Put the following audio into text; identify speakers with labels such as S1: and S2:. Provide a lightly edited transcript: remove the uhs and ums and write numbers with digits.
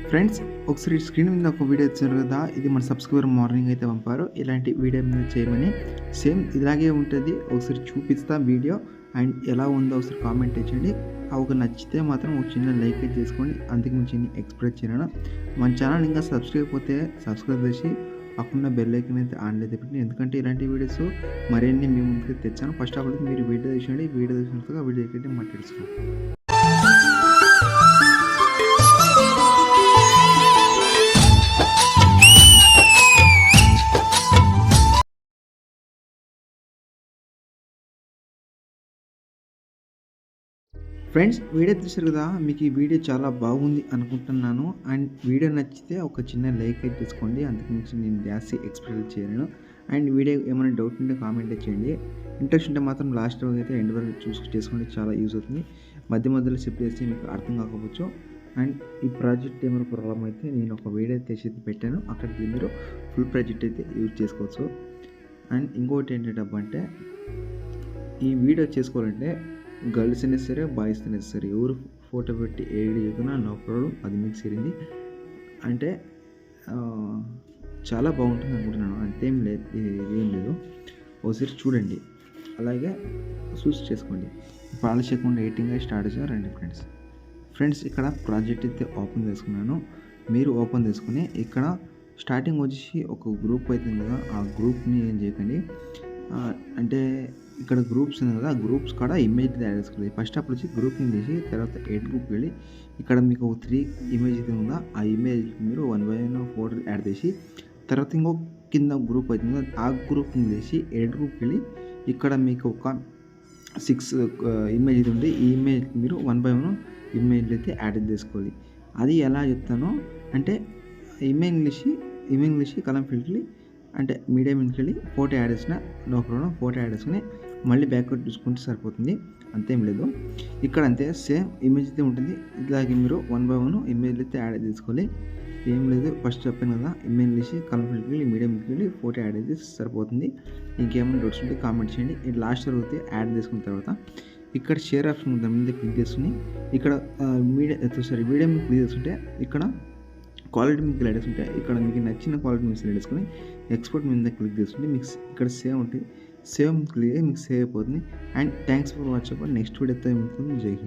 S1: Friends, ఒకసారి screen మీద ఒక వీడియో ఇచ్చారు కదా, ఇది మన సబ్స్క్రైబర్ మార్నింగ్ అయితే పంపారు. ఇలాంటి వీడియో మీద చేయమని సేమ్ ఇలాగే ఉంటుంది. ఒకసారి చూపిస్తా వీడియో అండ్ ఎలా ఉందో ఒకసారి కామెంట్ చేయండి. ఒక నచ్చితే మాత్రం ఒక చిన్న లైక్ అయితే చేసుకోండి. అంతకు మించి ఎక్స్ప్రెస్ చేయను. మన ఛానల్ ఇంకా సబ్స్క్రైబ్ అయిపోతే సబ్స్క్రైబ్ చేసి పక్కన బెల్ ఐకాన్ అయితే ఆన్ అయితే పెట్టండి. ఎందుకంటే ఇలాంటి వీడియోస్ మరిన్ని మీ ముందుకు తెచ్చాను. ఫస్ట్ ఆఫ్ ఆల్ మీరు వీడియో చూసండి. వీడియో చూసినంతగా వీడియో అయితే మాట్లాడుతున్నాను. ఫ్రెండ్స్, వీడియో చూసారు కదా, మీకు ఈ వీడియో చాలా బాగుంది అనుకుంటున్నాను. అండ్ వీడియో నచ్చితే ఒక చిన్న లైక్ అయితే తీసుకోండి. అంతకుమించి నేను జాస్తి ఎక్స్ప్లెయిన్ చేయను. అండ్ వీడియో ఏమైనా డౌట్ ఉంటే కామెంట్ చేయండి. ఇంట్రెస్ట్ ఉంటే మాత్రం లాస్ట్ వరకు అయితే ఎండ్ వరకు చేసుకుంటే చాలా యూజ్ అవుతుంది. మధ్య మధ్యలో షిఫ్ట్ చేస్తే మీకు అర్థం కాకపోవచ్చు. అండ్ ఈ ప్రాజెక్ట్ ఏమైనా ప్రాబ్లం అయితే నేను ఒక వీడియో తెచ్చి పెట్టాను, అక్కడికి మీరు ఫుల్ ప్రాజెక్ట్ అయితే యూజ్ చేసుకోవచ్చు. అండ్ ఇంకోటి ఏంటంటే ఈ వీడియో చేసుకోవాలంటే గర్ల్స్ అయినా సరే బాయ్స్ అయినా సరే ఎవరు ఫోటో పెట్టి ఏడి చెప్పినా నో ప్రాబ్లం, అది మీకు సరింది. అంటే చాలా బాగుంటుంది అనుకుంటున్నాను. అంతేం లేదు, ఏం లేదు. ఒకసారి చూడండి, అలాగే చూస్ చేసుకోండి. పాల చేయకుండా ఎడిటింగ్గా స్టార్ట్ చేసారు. రండి ఫ్రెండ్స్, ఇక్కడ ప్రాజెక్ట్ అయితే ఓపెన్ చేసుకున్నాను. మీరు ఓపెన్ చేసుకుని ఇక్కడ స్టార్టింగ్ వచ్చేసి ఒక గ్రూప్ అవుతుంది కదా, ఆ గ్రూప్ని ఏం చేయకండి. అంటే ఇక్కడ గ్రూప్స్ ఉంది కదా, ఆ గ్రూప్స్ కాడ ఇమేజ్ యాడ్ చేసుకోవాలి. ఫస్ట్ అప్పుడు వచ్చి గ్రూపింగ్ చేసి తర్వాత ఎడ్ గ్రూప్కి వెళ్ళి ఇక్కడ మీకు 3 ఇమేజ్ అయితే ఉందా, ఆ ఇమేజ్ మీరు 1 by 1 ఫోటో యాడ్ చేసి తర్వాత ఇంకో కింద గ్రూప్ అవుతుంది కదా, ఆ గ్రూపింగ్ చేసి ఎడ్ గ్రూప్కి వెళ్ళి ఇక్కడ మీకు ఒక 6 ఇమేజ్ ఇది ఉంది. ఈ ఇమేజ్ మీరు 1 by 1 ఇమేజ్ అయితే యాడ్ చేసుకోవాలి. అది ఎలా చెప్తానో అంటే ఇమేజ్ కలం ఫిల్కి అంటే మీడియం ఇంటికి ఫోటో యాడ్ చేసిన నో ప్రాబ్లం. ఫోటో యాడ్ చేసుకుని మళ్ళీ బ్యాక్వర్డ్ చూసుకుంటే సరిపోతుంది, అంతేం లేదు. ఇక్కడ అంతే సేమ్ ఇమేజ్ అయితే ఉంటుంది. ఇలాగే మీరు 1 by 1 ఇమేజ్ అయితే యాడ్ చేసుకోవాలి. ఏం లేదు, ఫస్ట్ చెప్పాను కదా, ఇమేజ్ తీసి కలర్ ఫిల్కి వెళ్ళి మీడియం వెళ్ళి ఫోటో యాడ్ అయితే సరిపోతుంది. ఇంకేమైనా డౌట్స్ ఉంటే కామెంట్ చేయండి. ఇది లాస్ట్ వరకు అయితే యాడ్ చేసుకున్న తర్వాత ఇక్కడ షేర్ ఆప్షన్ ఉంది, దాని మీద క్లిక్ చేసుకుని ఇక్కడ వీడియో మీద క్లిక్ చేసుకుంటే ఇక్కడ క్వాలిటీ మీకు సెలెక్ట్ ఉంటాయి. ఇక్కడ మీకు నచ్చిన క్వాలిటీ మీకు సెలెక్ట్ చేసుకుని ఎక్స్పోర్ట్ మీద క్లిక్ చేసుకుంటే మీకు ఇక్కడ సేవ్ ఉంటుంది. సేవ్ క్లిక్ అయ్యి మీకు సేవ్ అయిపోతుంది. And thanks for watching. Next వీడియోతో ఉంటుంది. జై హింద్.